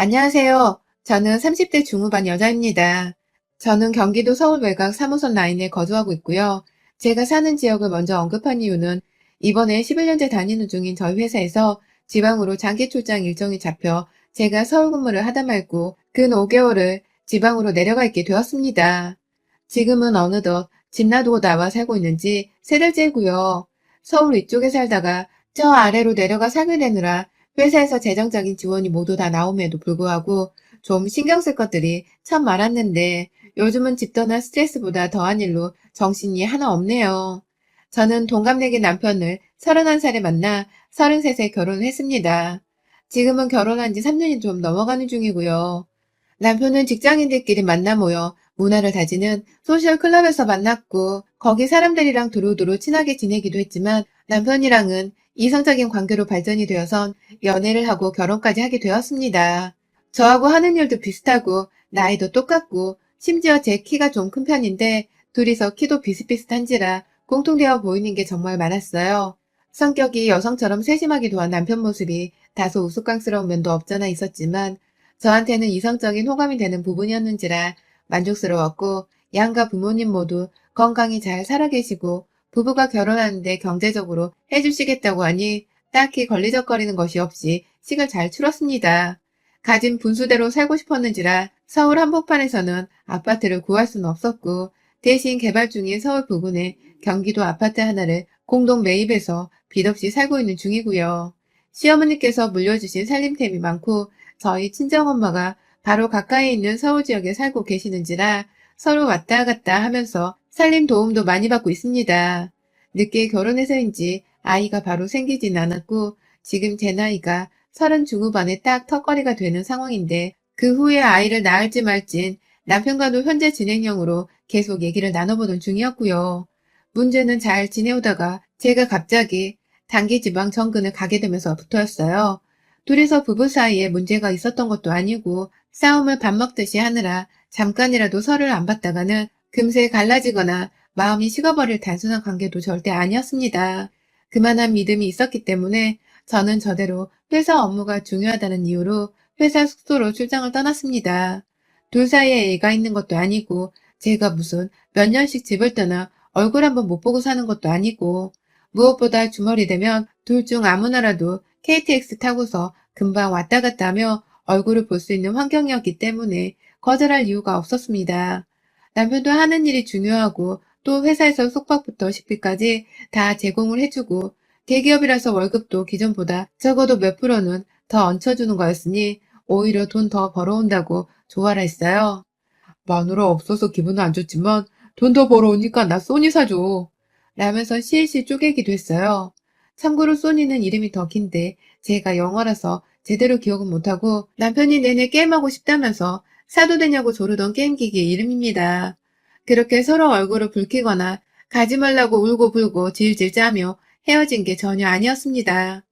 안녕하세요. 저는 30대 중후반 여자입니다. 저는 경기도 서울 외곽 3호선 라인에 거주하고 있고요. 제가 사는 지역을 먼저 언급한 이유는 이번에 11년째 다니는 중인 저희 회사에서 지방으로 장기 출장 일정이 잡혀 제가 서울 근무를 하다 말고 근 5개월을 지방으로 내려가 있게 되었습니다. 지금은 어느덧 집 놔두고 나와 살고 있는지 3달째고요. 서울 위쪽에 살다가 저 아래로 내려가 살게 되느라 회사에서 재정적인 지원이 모두 다 나옴에도 불구하고 좀 신경 쓸 것들이 참 많았는데 요즘은 집 떠나 스트레스보다 더한 일로 정신이 하나 없네요. 저는 동갑내기 남편을 31살에 만나 33세 결혼을 했습니다. 지금은 결혼한 지 3년이 좀 넘어가는 중이고요. 남편은 직장인들끼리 만나 모여 문화를 다지는 소셜 클럽에서 만났고 거기 사람들이랑 두루두루 친하게 지내기도 했지만 남편이랑은 이성적인 관계로 발전이 되어선 연애를 하고 결혼까지 하게 되었습니다. 저하고 하는 일도 비슷하고 나이도 똑같고 심지어 제 키가 좀 큰 편인데 둘이서 키도 비슷비슷한지라 공통되어 보이는 게 정말 많았어요. 성격이 여성처럼 세심하기도 한 남편 모습이 다소 우스꽝스러운 면도 없잖아 있었지만 저한테는 이성적인 호감이 되는 부분이었는지라 만족스러웠고 양가 부모님 모두 건강히 잘 살아계시고 부부가 결혼하는데 경제적으로 해주시겠다고 하니 딱히 걸리적거리는 것이 없이 식을 잘 추렸습니다. 가진 분수대로 살고 싶었는지라 서울 한복판에서는 아파트를 구할 수는 없었고 대신 개발 중인 서울 부근에 경기도 아파트 하나를 공동 매입해서 빚 없이 살고 있는 중이고요. 시어머니께서 물려주신 살림템이 많고 저희 친정엄마가 바로 가까이 있는 서울 지역에 살고 계시는지라 서로 왔다 갔다 하면서 살림 도움도 많이 받고 있습니다. 늦게 결혼해서인지 아이가 바로 생기진 않았고 지금 제 나이가 30 중후반에 딱 턱걸이가 되는 상황인데 그 후에 아이를 낳을지 말진 남편과도 현재 진행형으로 계속 얘기를 나눠보던 중이었고요. 문제는 잘 지내오다가 제가 갑자기 단기 지방 정근을 가게 되면서부터였어요. 둘이서 부부 사이에 문제가 있었던 것도 아니고 싸움을 밥 먹듯이 하느라 잠깐이라도 설을 안 받다가는 금세 갈라지거나 마음이 식어버릴 단순한 관계도 절대 아니었습니다. 그만한 믿음이 있었기 때문에 저는 저대로 회사 업무가 중요하다는 이유로 회사 숙소로 출장을 떠났습니다. 둘 사이에 애가 있는 것도 아니고 제가 무슨 몇 년씩 집을 떠나 얼굴 한번 못 보고 사는 것도 아니고 무엇보다 주말이 되면 둘 중 아무나라도 KTX 타고서 금방 왔다 갔다 하며 얼굴을 볼 수 있는 환경이었기 때문에 거절할 이유가 없었습니다. 남편도 하는 일이 중요하고 또 회사에서 숙박부터 식비까지 다 제공을 해주고 대기업이라서 월급도 기존보다 적어도 몇 프로는 더 얹혀주는 거였으니 오히려 돈 더 벌어온다고 조화를 했어요. 마누라 없어서 기분은 안 좋지만 돈 더 벌어오니까 나 소니 사줘. 라면서 실실 쪼개기도 했어요. 참고로 소니는 이름이 더 긴데 제가 영어라서 제대로 기억은 못하고 남편이 내내 게임하고 싶다면서 사도 되냐고 조르던 게임기기의 이름입니다. 그렇게 서로 얼굴을 붉히거나 가지 말라고 울고 불고 질질 짜며 헤어진 게 전혀 아니었습니다.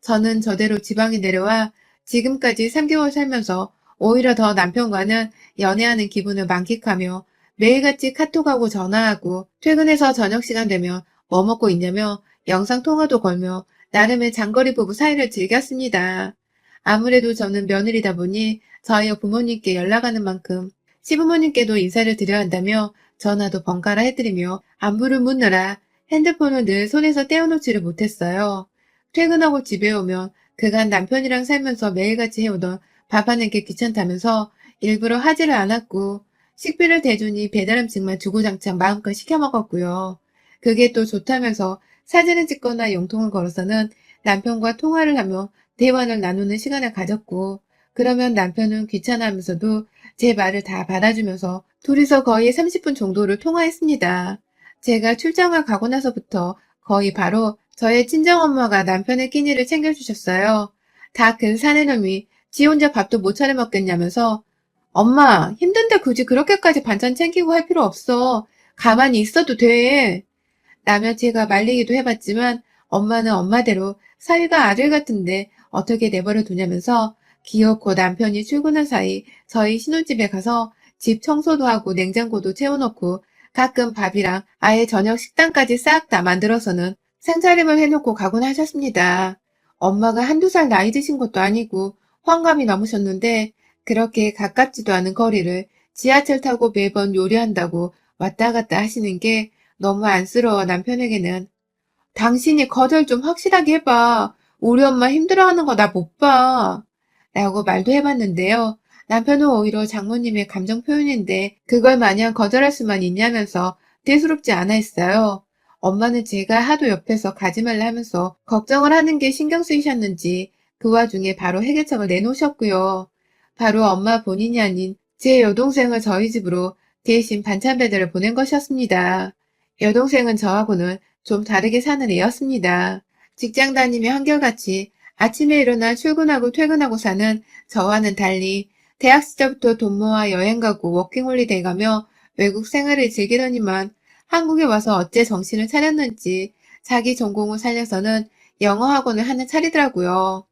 저는 저대로 지방에 내려와 지금까지 3개월 살면서 오히려 더 남편과는 연애하는 기분을 만끽하며 매일같이 카톡하고 전화하고 퇴근해서 저녁 시간 되면 뭐 먹고 있냐며 영상통화도 걸며 나름의 장거리 부부 사이를 즐겼습니다. 아무래도 저는 며느리다 보니 저희 부모님께 연락하는 만큼 시부모님께도 인사를 드려야 한다며 전화도 번갈아 해드리며 안부를 묻느라 핸드폰을 늘 손에서 떼어놓지를 못했어요. 퇴근하고 집에 오면 그간 남편이랑 살면서 매일같이 해오던 밥하는 게 귀찮다면서 일부러 하지를 않았고 식비를 대주니 배달 음식만 주구장창 마음껏 시켜 먹었고요. 그게 또 좋다면서 사진을 찍거나 용통을 걸어서는 남편과 통화를 하며 대화를 나누는 시간을 가졌고 그러면 남편은 귀찮아하면서도 제 말을 다 받아주면서 둘이서 거의 30분 정도를 통화했습니다. 제가 출장을 가고 나서부터 거의 바로 저의 친정엄마가 남편의 끼니를 챙겨주셨어요. 다 큰 사내놈이 지 혼자 밥도 못 차려 먹겠냐면서 엄마 힘든데 굳이 그렇게까지 반찬 챙기고 할 필요 없어. 가만히 있어도 돼. 라며 제가 말리기도 해봤지만 엄마는 엄마대로 사위가 아들 같은데 어떻게 내버려 두냐면서 귀엽고 남편이 출근한 사이 저희 신혼집에 가서 집 청소도 하고 냉장고도 채워놓고 가끔 밥이랑 아예 저녁 식단까지 싹 다 만들어서는 상차림을 해놓고 가곤 하셨습니다. 엄마가 한두 살 나이 드신 것도 아니고 환감이 넘으셨는데 그렇게 가깝지도 않은 거리를 지하철 타고 매번 요리한다고 왔다 갔다 하시는 게 너무 안쓰러워 남편에게는. 당신이 거절 좀 확실하게 해봐. 우리 엄마 힘들어하는 거 나 못 봐. 라고 말도 해봤는데요. 남편은 오히려 장모님의 감정 표현인데 그걸 마냥 거절할 수만 있냐면서 대수롭지 않아 했어요. 엄마는 제가 하도 옆에서 가지 말라 하면서 걱정을 하는 게 신경 쓰이셨는지 그 와중에 바로 해결책을 내놓으셨고요. 바로 엄마 본인이 아닌 제 여동생을 저희 집으로 대신 반찬 배달을 보낸 것이었습니다. 여동생은 저하고는 좀 다르게 사는 애였습니다. 직장 다니며 한결같이 아침에 일어나 출근하고 퇴근하고 사는 저와는 달리 대학 시절부터 돈 모아 여행 가고 워킹홀리데이 가며 외국 생활을 즐기더니만 한국에 와서 어째 정신을 차렸는지 자기 전공을 살려서는 영어 학원을 하나 차리더라고요.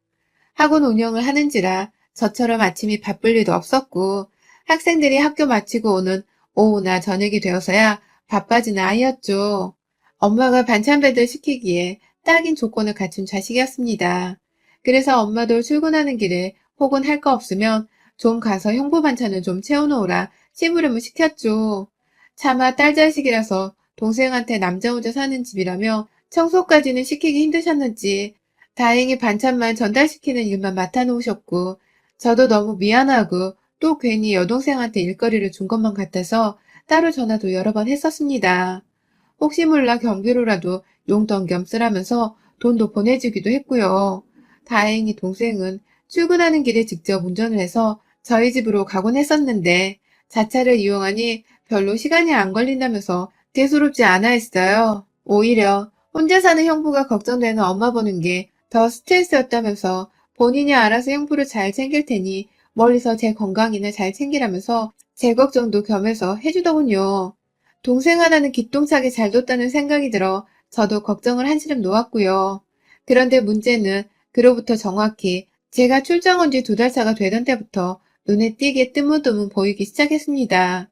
학원 운영을 하는지라 저처럼 아침이 바쁠 일도 없었고 학생들이 학교 마치고 오는 오후나 저녁이 되어서야 바빠지는 아이였죠. 엄마가 반찬 배달 시키기에 딱인 조건을 갖춘 자식이었습니다. 그래서 엄마도 출근하는 길에 혹은 할 거 없으면 좀 가서 형부 반찬을 좀 채워놓으라 심부름을 시켰죠. 차마 딸 자식이라서 동생한테 남자 혼자 사는 집이라며 청소까지는 시키기 힘드셨는지 다행히 반찬만 전달시키는 일만 맡아놓으셨고 저도 너무 미안하고 또 괜히 여동생한테 일거리를 준 것만 같아서 따로 전화도 여러 번 했었습니다. 혹시 몰라 경비로라도 용돈 겸 쓰라면서 돈도 보내주기도 했고요. 다행히 동생은 출근하는 길에 직접 운전을 해서 저희 집으로 가곤 했었는데 자차를 이용하니 별로 시간이 안 걸린다면서 대수롭지 않아 했어요. 오히려 혼자 사는 형부가 걱정되는 엄마 보는 게 더 스트레스였다면서 본인이 알아서 형부를 잘 챙길 테니 멀리서 제 건강이나 잘 챙기라면서 제 걱정도 겸해서 해주더군요. 동생 하나는 기똥차게 잘 뒀다는 생각이 들어 저도 걱정을 한시름 놓았고요. 그런데 문제는 그로부터 정확히 제가 출장 온 지 2달차가 되던 때부터 눈에 띄게 뜨문뜨문 보이기 시작했습니다.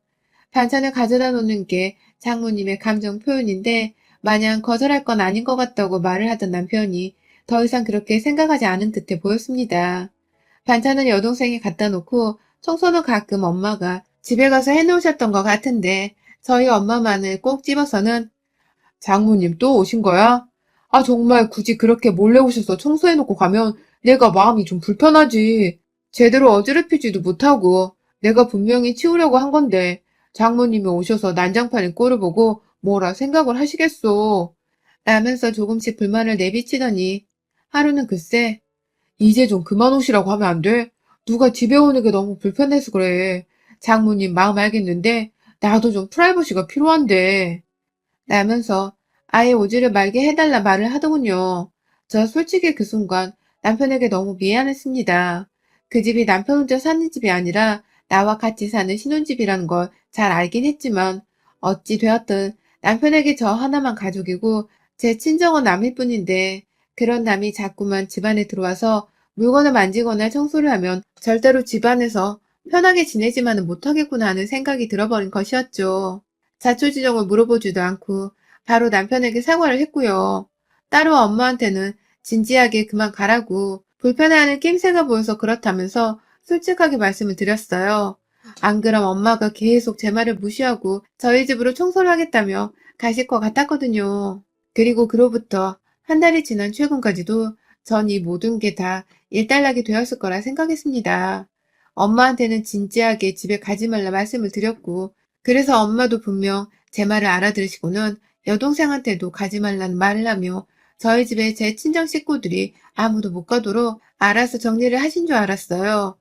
반찬을 가져다 놓는 게 장모님의 감정 표현인데 마냥 거절할 건 아닌 것 같다고 말을 하던 남편이 더 이상 그렇게 생각하지 않은 듯해 보였습니다. 반찬은 여동생이 갖다 놓고 청소는 가끔 엄마가 집에 가서 해놓으셨던 것 같은데 저희 엄마만을 꼭 집어서는 장모님 또 오신 거야? 아 정말 굳이 그렇게 몰래 오셔서 청소해놓고 가면 내가 마음이 좀 불편하지. 제대로 어지럽히지도 못하고 내가 분명히 치우려고 한 건데 장모님이 오셔서 난장판의 꼴을 보고 뭐라 생각을 하시겠소. 라면서 조금씩 불만을 내비치더니 하루는 글쎄 이제 좀 그만 오시라고 하면 안 돼? 누가 집에 오는 게 너무 불편해서 그래. 장모님 마음 알겠는데 나도 좀 프라이버시가 필요한데. 라면서 아예 오지를 말게 해달라 말을 하더군요. 저 솔직히 그 순간 남편에게 너무 미안했습니다. 그 집이 남편 혼자 사는 집이 아니라 나와 같이 사는 신혼집이라는 걸 잘 알긴 했지만 어찌 되었든 남편에게 저 하나만 가족이고 제 친정은 남일 뿐인데 그런 남이 자꾸만 집안에 들어와서 물건을 만지거나 청소를 하면 절대로 집안에서 편하게 지내지만은 못하겠구나 하는 생각이 들어버린 것이었죠. 자초지종을 물어보지도 않고 바로 남편에게 사과를 했고요. 따로 엄마한테는 진지하게 그만 가라고 불편해하는 낌새가 보여서 그렇다면서 솔직하게 말씀을 드렸어요. 안 그럼 엄마가 계속 제 말을 무시하고 저희 집으로 청소를 하겠다며 가실 것 같았거든요. 그리고 그로부터 한 달이 지난 최근까지도 전 이 모든 게 다 일단락이 되었을 거라 생각했습니다. 엄마한테는 진지하게 집에 가지 말라 말씀을 드렸고 그래서 엄마도 분명 제 말을 알아들으시고는 여동생한테도 가지 말라는 말을 하며 저희 집에 제 친정 식구들이 아무도 못 가도록 알아서 정리를 하신 줄 알았어요.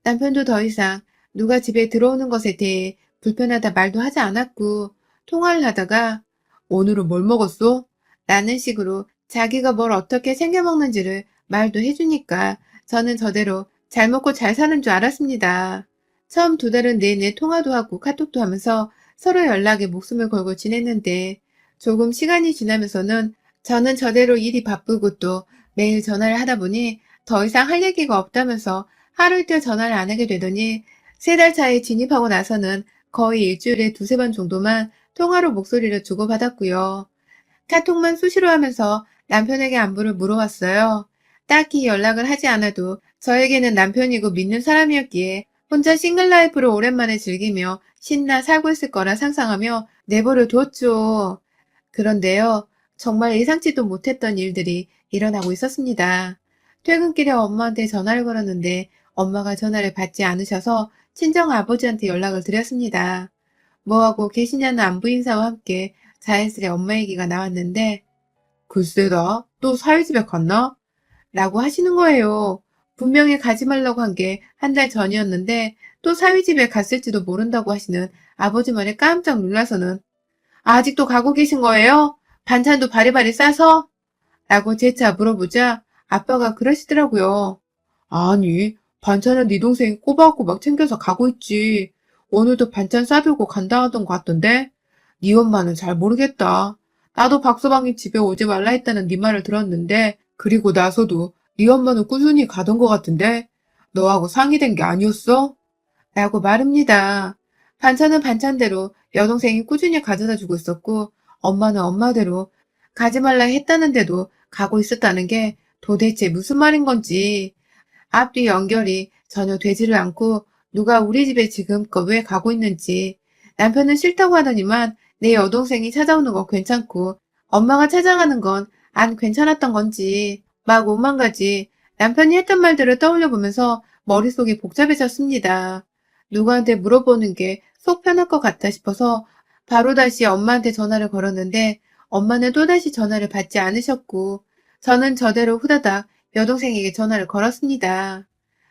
남편도 더 이상 누가 집에 들어오는 것에 대해 불편하다 말도 하지 않았고 통화를 하다가 오늘은 뭘 먹었어? 라는 식으로 자기가 뭘 어떻게 챙겨 먹는지를 말도 해주니까 저는 저대로 잘 먹고 잘 사는 줄 알았습니다. 처음 2달은 내내 통화도 하고 카톡도 하면서 서로 연락에 목숨을 걸고 지냈는데 조금 시간이 지나면서는 저는 저대로 일이 바쁘고 또 매일 전화를 하다 보니 더 이상 할 얘기가 없다면서 하루 이틀 전화를 안 하게 되더니 3달 차에 진입하고 나서는 거의 일주일에 2~3번 정도만 통화로 목소리를 주고받았고요. 카톡만 수시로 하면서 남편에게 안부를 물어왔어요. 딱히 연락을 하지 않아도 저에게는 남편이고 믿는 사람이었기에 혼자 싱글 라이프를 오랜만에 즐기며 신나 살고 있을 거라 상상하며 내버려 뒀죠. 그런데요, 정말 예상치도 못했던 일들이 일어나고 있었습니다. 퇴근길에 엄마한테 전화를 걸었는데 엄마가 전화를 받지 않으셔서 친정 아버지한테 연락을 드렸습니다. 뭐하고 계시냐는 안부 인사와 함께 자연스레 엄마 얘기가 나왔는데 글쎄다, 또 사위집에 갔나? 라고 하시는 거예요. 분명히 가지 말라고 한 게 한 달 전이었는데 또 사위집에 갔을지도 모른다고 하시는 아버지 말에 깜짝 놀라서는 아직도 가고 계신 거예요? 반찬도 바리바리 싸서? 라고 재차 물어보자 아빠가 그러시더라고요. 아니, 반찬은 네 동생이 꼬박꼬박 챙겨서 가고 있지. 오늘도 반찬 싸들고 간다 하던 것 같던데? 네 엄마는 잘 모르겠다. 나도 박서방이 집에 오지 말라 했다는 네 말을 들었는데 그리고 나서도 네 엄마는 꾸준히 가던 것 같은데? 너하고 상의된 게 아니었어? 라고 말합니다. 반찬은 반찬대로 여동생이 꾸준히 가져다 주고 있었고 엄마는 엄마대로 가지 말라 했다는데도 가고 있었다는 게 도대체 무슨 말인 건지 앞뒤 연결이 전혀 되지를 않고 누가 우리 집에 지금껏 왜 가고 있는지 남편은 싫다고 하더니만 내 여동생이 찾아오는 건 괜찮고 엄마가 찾아가는 건 안 괜찮았던 건지 막 오만 가지 남편이 했던 말들을 떠올려 보면서 머릿속이 복잡해졌습니다. 누구한테 물어보는 게 속 편할 것 같다 싶어서 바로 다시 엄마한테 전화를 걸었는데 엄마는 또다시 전화를 받지 않으셨고 저는 저대로 후다닥 여동생에게 전화를 걸었습니다.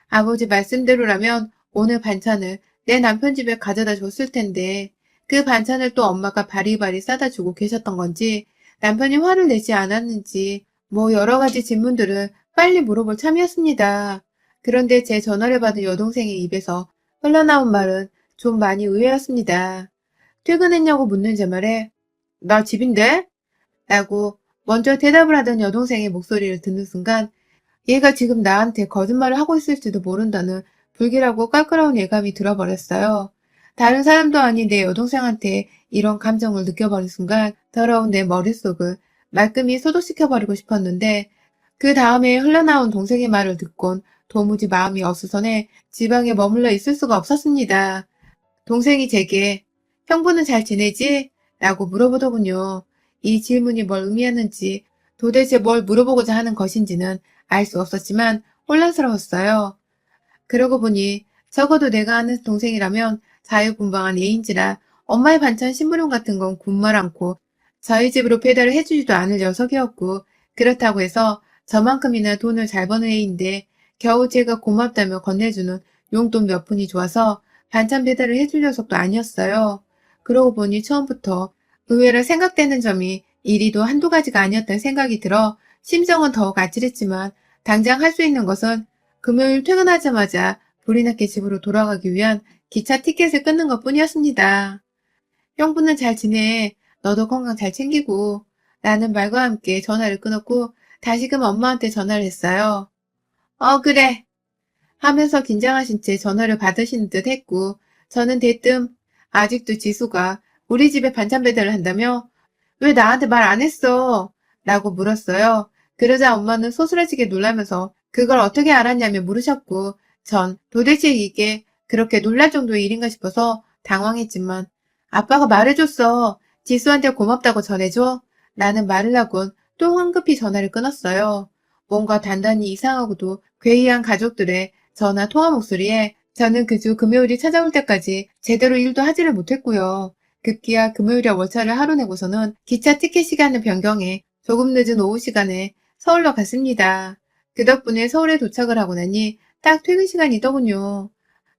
아버지 말씀대로라면 오늘 반찬을 내 남편 집에 가져다 줬을 텐데 그 반찬을 또 엄마가 바리바리 싸다 주고 계셨던 건지 남편이 화를 내지 않았는지 뭐 여러 가지 질문들을 빨리 물어볼 참이었습니다. 그런데 제 전화를 받은 여동생의 입에서 흘러나온 말은 좀 많이 의외였습니다. 퇴근했냐고 묻는 제 말에 나 집인데? 라고 먼저 대답을 하던 여동생의 목소리를 듣는 순간 얘가 지금 나한테 거짓말을 하고 있을지도 모른다는 불길하고 깔깔한 예감이 들어버렸어요. 다른 사람도 아닌 내 여동생한테 이런 감정을 느껴버린 순간 더러운 내 머릿속을 말끔히 소독시켜버리고 싶었는데 그 다음에 흘러나온 동생의 말을 듣곤 도무지 마음이 어수선해 지방에 머물러 있을 수가 없었습니다. 동생이 제게 형부는 잘 지내지? 라고 물어보더군요. 이 질문이 뭘 의미했는지 도대체 뭘 물어보고자 하는 것인지는 알 수 없었지만 혼란스러웠어요. 그러고 보니 적어도 내가 아는 동생이라면 자유분방한 예인지라 엄마의 반찬 심부름 같은 건 군말 않고 저희 집으로 배달을 해주지도 않을 녀석이었고 그렇다고 해서 저만큼이나 돈을 잘 버는 애인데 겨우 제가 고맙다며 건네주는 용돈 몇 푼이 좋아서 반찬 배달을 해줄 녀석도 아니었어요. 그러고 보니 처음부터 의외로 생각되는 점이 이리도 한두 가지가 아니었다는 생각이 들어 심정은 더욱 아찔했지만 당장 할 수 있는 것은 금요일 퇴근하자마자 불이 났게 집으로 돌아가기 위한 기차 티켓을 끊는 것 뿐이었습니다. 형부는 잘 지내. 너도 건강 잘 챙기고. 라는 말과 함께 전화를 끊었고 다시금 엄마한테 전화를 했어요. 그래. 하면서 긴장하신 채 전화를 받으시는 듯 했고 저는 대뜸 아직도 지수가 우리 집에 반찬 배달을 한다며? 왜 나한테 말 안 했어? 라고 물었어요. 그러자 엄마는 소스라지게 놀라면서 그걸 어떻게 알았냐며 물으셨고 전 도대체 이게 그렇게 놀랄 정도의 일인가 싶어서 당황했지만 아빠가 말해줬어. 지수한테 고맙다고 전해줘. 라는 말을 하곤 또 황급히 전화를 끊었어요. 뭔가 단단히 이상하고도 괴이한 가족들의 전화 통화 목소리에 저는 그 주 금요일이 찾아올 때까지 제대로 일도 하지를 못했고요. 급기야 금요일에 월차를 하루 내고서는 기차 티켓 시간을 변경해 조금 늦은 오후 시간에 서울로 갔습니다. 그 덕분에 서울에 도착을 하고 나니 딱 퇴근 시간이더군요.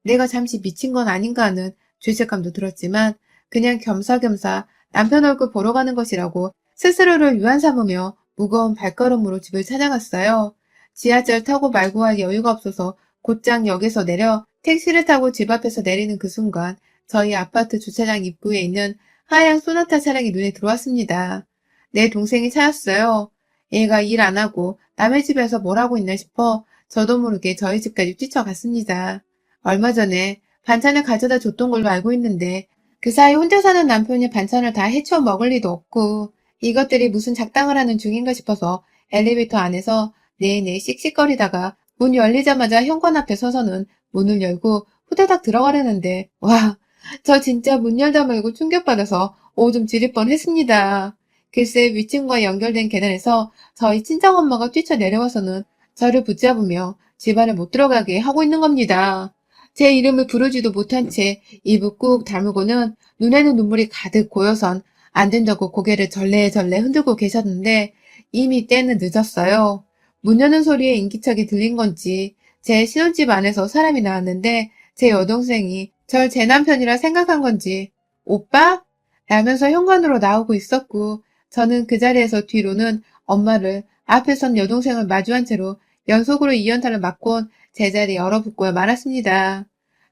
내가 잠시 미친 건 아닌가 하는 죄책감도 들었지만 그냥 겸사겸사 남편 얼굴 보러 가는 것이라고 스스로를 유한 삼으며 무거운 발걸음으로 집을 찾아갔어요. 지하철 타고 말고 할 여유가 없어서 곧장 역에서 내려 택시를 타고 집 앞에서 내리는 그 순간 저희 아파트 주차장 입구에 있는 하얀 소나타 차량이 눈에 들어왔습니다. 내 동생이 차였어요. 얘가 일 안 하고 남의 집에서 뭘 하고 있나 싶어 저도 모르게 저희 집까지 뛰쳐갔습니다. 얼마 전에 반찬을 가져다 줬던 걸로 알고 있는데 그 사이 혼자 사는 남편이 반찬을 다 해쳐 먹을 리도 없고 이것들이 무슨 작당을 하는 중인가 싶어서 엘리베이터 안에서 내내 씩씩거리다가 문 열리자마자 현관 앞에 서서는 문을 열고 후다닥 들어가려는데 와, 저 진짜 문 열다 말고 충격받아서 오줌 지릴 뻔했습니다. 글쎄 위층과 연결된 계단에서 저희 친정엄마가 뛰쳐내려와서는 저를 붙잡으며 집 안에 못 들어가게 하고 있는 겁니다. 제 이름을 부르지도 못한 채 입을 꾹 다물고는 눈에는 눈물이 가득 고여선 안 된다고 고개를 절레절레 흔들고 계셨는데 이미 때는 늦었어요. 문 여는 소리에 인기척이 들린 건지 제 신혼집 안에서 사람이 나왔는데 제 여동생이 절 제 남편이라 생각한 건지 오빠? 라면서 현관으로 나오고 있었고 저는 그 자리에서 뒤로는 엄마를 앞에 선 여동생을 마주한 채로 연속으로 이연타를 맞곤 제자리에 얼어붙고 말았습니다.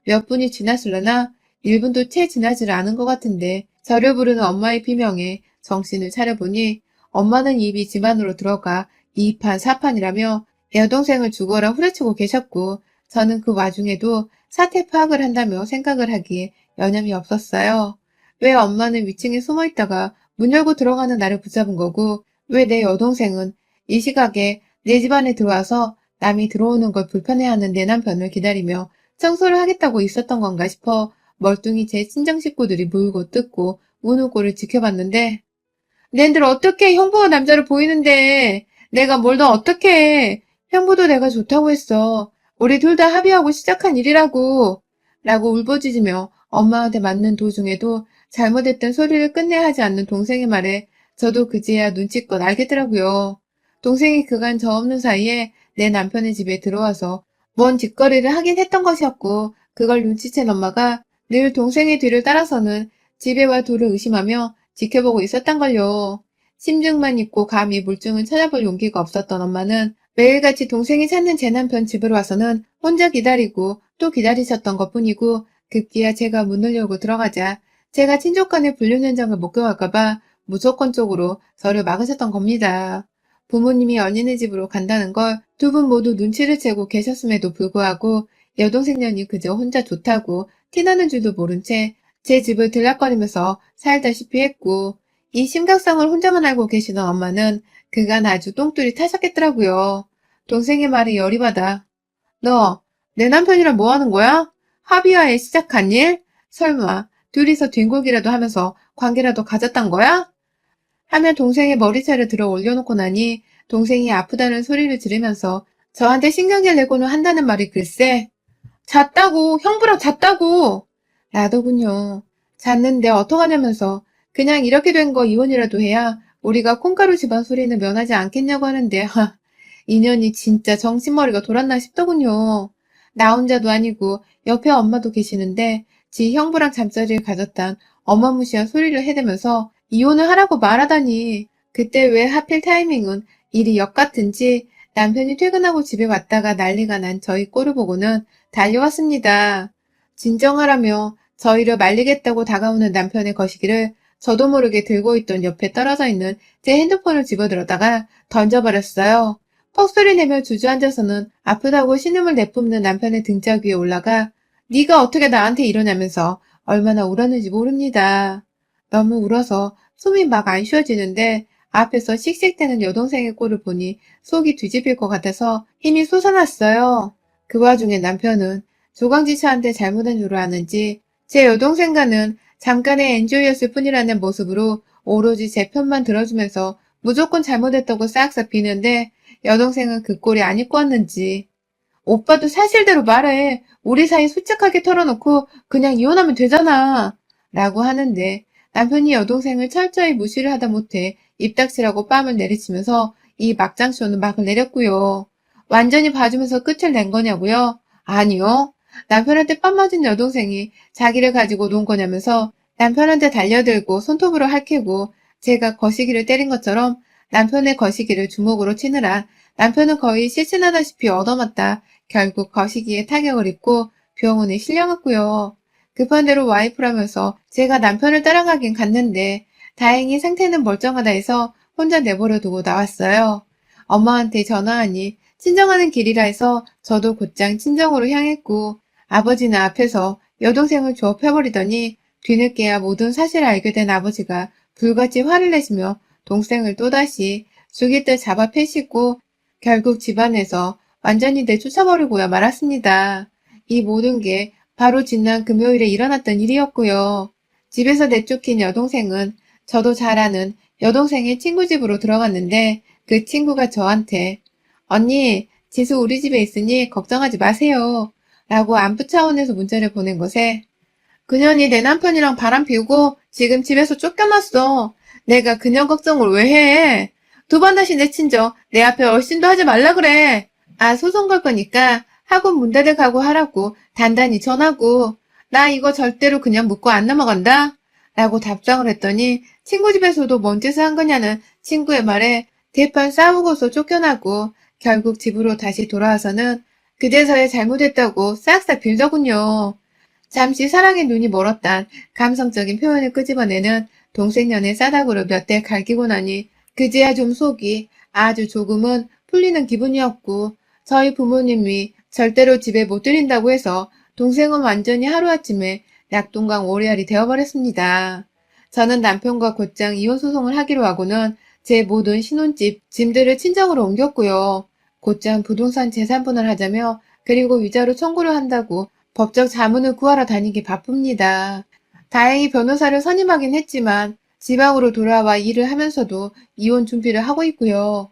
몇 분이 지났을려나 1분도 채 지나지를 않은 것 같은데 저를 부르는 엄마의 비명에 정신을 차려보니 엄마는 입이 집 안으로 들어가 2판 4판이라며 여동생을 죽어라 후려치고 계셨고 저는 그 와중에도 사태 파악을 한다며 생각을 하기에 여념이 없었어요. 왜 엄마는 위층에 숨어있다가 문 열고 들어가는 나를 붙잡은 거고 왜 내 여동생은 이 시각에 내 집 안에 들어와서 남이 들어오는 걸 불편해하는 내 남편을 기다리며 청소를 하겠다고 있었던 건가 싶어 멀뚱히 제 친정 식구들이 물고 뜯고 우는 꼴을 지켜봤는데 낸들 어떻게 형부가 남자로 보이는데 내가 뭘 더 어떻게 형부도 내가 좋다고 했어. 우리 둘 다 합의하고 시작한 일이라고 라고 울부짖으며 엄마한테 맞는 도중에도 잘못했던 소리를 끝내 하지 않는 동생의 말에 저도 그제야 눈치껏 알겠더라고요. 동생이 그간 저 없는 사이에 내 남편의 집에 들어와서 뭔 짓거리를 하긴 했던 것이었고 그걸 눈치챈 엄마가 늘 동생의 뒤를 따라서는 집에 와 둘을 의심하며 지켜보고 있었단걸요. 심증만 있고 감히 물증을 찾아볼 용기가 없었던 엄마는 매일같이 동생이 찾는 제 남편 집으로 와서는 혼자 기다리고 또 기다리셨던 것뿐이고 급기야 제가 문을 열고 들어가자 제가 친족 간의 불륜 현장을 목격할까봐 무조건적으로 저를 막으셨던 겁니다. 부모님이 언니네 집으로 간다는 걸 두 분 모두 눈치를 채고 계셨음에도 불구하고 여동생 년이 그저 혼자 좋다고 티나는 줄도 모른 채 제 집을 들락거리면서 살다시피 했고 이 심각성을 혼자만 알고 계시던 엄마는 그간 아주 똥줄이 타셨겠더라고요. 동생의 말에 열이 받아 너 내 남편이랑 뭐 하는 거야? 합의하에 시작한 일? 설마 둘이서 뒹굴기라도 하면서 관계라도 가졌단 거야? 하며 동생의 머리채를 들어 올려놓고 나니 동생이 아프다는 소리를 지르면서 저한테 신경질 내고는 한다는 말이 글쎄 잤다고 형부랑 잤다고 라더군요. 잤는데 어떡하냐면서 그냥 이렇게 된 거 이혼이라도 해야 우리가 콩가루 집안 소리는 면하지 않겠냐고 하는데 인연이 진짜 정신머리가 돌았나 싶더군요. 나 혼자도 아니고 옆에 엄마도 계시는데 지 형부랑 잠자리를 가졌단 어마무시한 소리를 해대면서 이혼을 하라고 말하다니 그때 왜 하필 타이밍은 일이 역같은지 남편이 퇴근하고 집에 왔다가 난리가 난 저희 꼴을 보고는 달려왔습니다. 진정하라며 저희를 말리겠다고 다가오는 남편의 거시기를 저도 모르게 들고 있던 옆에 떨어져 있는 제 핸드폰을 집어들었다가 던져버렸어요. 퍽소리 내며 주저앉아서는 아프다고 신음을 내뿜는 남편의 등짝 위에 올라가 네가 어떻게 나한테 이러냐면서 얼마나 울었는지 모릅니다. 너무 울어서 숨이 막 안 쉬어지는데 앞에서 씩씩대는 여동생의 꼴을 보니 속이 뒤집힐 것 같아서 힘이 솟아났어요. 그 와중에 남편은 조강지차한테 잘못한 줄 아는지 제 여동생과는 잠깐의 엔조이였을 뿐이라는 모습으로 오로지 제 편만 들어주면서 무조건 잘못했다고 싹싹 비는데 여동생은 그 꼴이 안 입고 왔는지 오빠도 사실대로 말해. 우리 사이 솔직하게 털어놓고 그냥 이혼하면 되잖아. 라고 하는데 남편이 여동생을 철저히 무시를 하다 못해 입닥치라고 뺨을 내리치면서 이 막장쇼는 막을 내렸고요. 완전히 봐주면서 끝을 낸 거냐고요? 아니요. 남편한테 뺨 맞은 여동생이 자기를 가지고 논 거냐면서 남편한테 달려들고 손톱으로 핥히고 제가 거시기를 때린 것처럼 남편의 거시기를 주먹으로 치느라 남편은 거의 실신하다시피 얻어맞다 결국 거시기에 타격을 입고 병원에 실려갔고요. 급한 대로 와이프라면서 제가 남편을 따라가긴 갔는데 다행히 상태는 멀쩡하다 해서 혼자 내버려 두고 나왔어요. 엄마한테 전화하니 친정하는 길이라 해서 저도 곧장 친정으로 향했고 아버지는 앞에서 여동생을 조업해버리더니 뒤늦게야 모든 사실을 알게 된 아버지가 불같이 화를 내시며 동생을 또다시 죽일 듯 잡아 패시고 결국 집안에서 완전히 내쫓아버리고야 말았습니다. 이 모든 게 바로 지난 금요일에 일어났던 일이었고요. 집에서 내쫓긴 여동생은 저도 잘 아는 여동생의 친구 집으로 들어갔는데 그 친구가 저한테 언니, 지수 우리 집에 있으니 걱정하지 마세요. 라고 안부 차원에서 문자를 보낸 것에 그년이 내 남편이랑 바람 피우고 지금 집에서 쫓겨났어. 내가 그년 걱정을 왜 해? 두 번 다시 내친 적 내 앞에 얼씬도 하지 말라 그래. 아, 소송 걸 거니까 학원 문 닫을 각오하라고 단단히 전하고 나 이거 절대로 그냥 묻고 안 넘어간다. 라고 답장을 했더니 친구 집에서도 뭔 짓을 한 거냐는 친구의 말에 대판 싸우고서 쫓겨나고 결국 집으로 다시 돌아와서는 그제서야 잘못했다고 싹싹 빌더군요. 잠시 사랑의 눈이 멀었단 감성적인 표현을 끄집어내는 동생년의 싸닥으로 몇 대 갈기고 나니 그제야 좀 속이 아주 조금은 풀리는 기분이었고 저희 부모님이 절대로 집에 못 들인다고 해서 동생은 완전히 하루아침에 낙동강 오리알이 되어버렸습니다. 저는 남편과 곧장 이혼 소송을 하기로 하고는 제 모든 신혼집 짐들을 친정으로 옮겼고요. 곧장 부동산 재산분할 하자며 그리고 위자료 청구를 한다고 법적 자문을 구하러 다니기 바쁩니다. 다행히 변호사를 선임하긴 했지만 지방으로 돌아와 일을 하면서도 이혼 준비를 하고 있고요.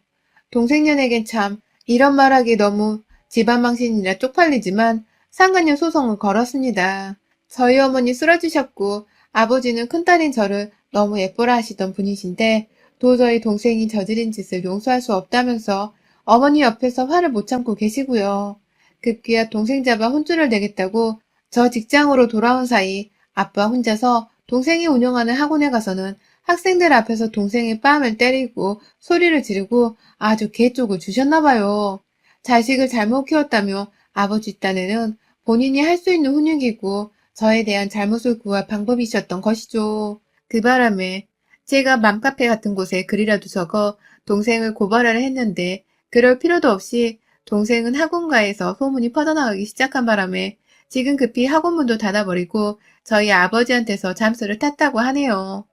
동생년에겐 참 이런 말하기 너무 집안망신이라 쪽팔리지만 상간녀 소송을 걸었습니다. 저희 어머니 쓰러지셨고 아버지는 큰딸인 저를 너무 예뻐라 하시던 분이신데 도저히 동생이 저지른 짓을 용서할 수 없다면서 어머니 옆에서 화를 못 참고 계시고요. 급기야 동생 잡아 혼쭐을 내겠다고 저 직장으로 돌아온 사이 아빠 혼자서 동생이 운영하는 학원에 가서는 학생들 앞에서 동생의 뺨을 때리고 소리를 지르고 아주 개쪽을 주셨나봐요. 자식을 잘못 키웠다며 아버지 딴에는 본인이 할 수 있는 훈육이고 저에 대한 잘못을 구할 방법이셨던 것이죠. 그 바람에 제가 맘카페 같은 곳에 글이라도 적어 동생을 고발하려 했는데 그럴 필요도 없이 동생은 학원가에서 소문이 퍼져나가기 시작한 바람에 지금 급히 학원문도 닫아버리고 저희 아버지한테서 잠수를 탔다고 하네요.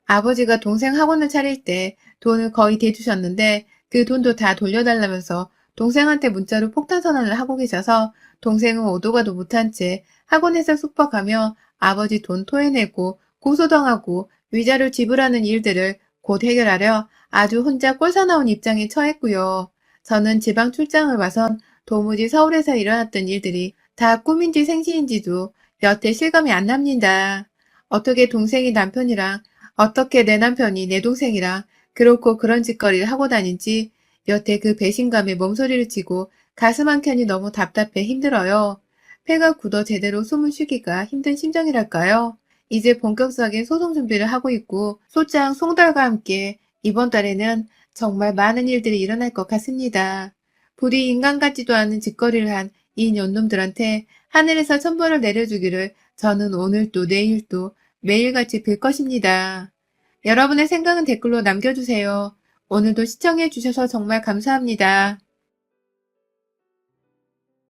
아버지가 동생 학원을 차릴 때 돈을 거의 대주셨는데 그 돈도 다 돌려달라면서 동생한테 문자로 폭탄 선언을 하고 계셔서 동생은 오도 가도 못한 채 학원에서 숙박하며 아버지 돈 토해내고 고소당하고 위자료 지불하는 일들을 곧 해결하려 아주 혼자 꼴사나온 입장에 처했고요. 저는 지방 출장을 와선 도무지 서울에서 일어났던 일들이 다 꿈인지 생시인지도 여태 실감이 안 납니다. 어떻게 동생이 남편이랑 어떻게 내 남편이 내 동생이랑 그렇고 그런 짓거리를 하고 다닌지 여태 그 배신감에 몸서리를 치고 가슴 한켠이 너무 답답해 힘들어요. 폐가 굳어 제대로 숨을 쉬기가 힘든 심정이랄까요. 이제 본격적인 소송 준비를 하고 있고 소장 송달과 함께 이번 달에는 정말 많은 일들이 일어날 것 같습니다. 부디 인간 같지도 않은 짓거리를 한 이 년놈들한테 하늘에서 천벌을 내려주기를 저는 오늘도 내일도 매일같이 빌 것입니다. 여러분의 생각은 댓글로 남겨주세요. 오늘도 시청해주셔서 정말 감사합니다.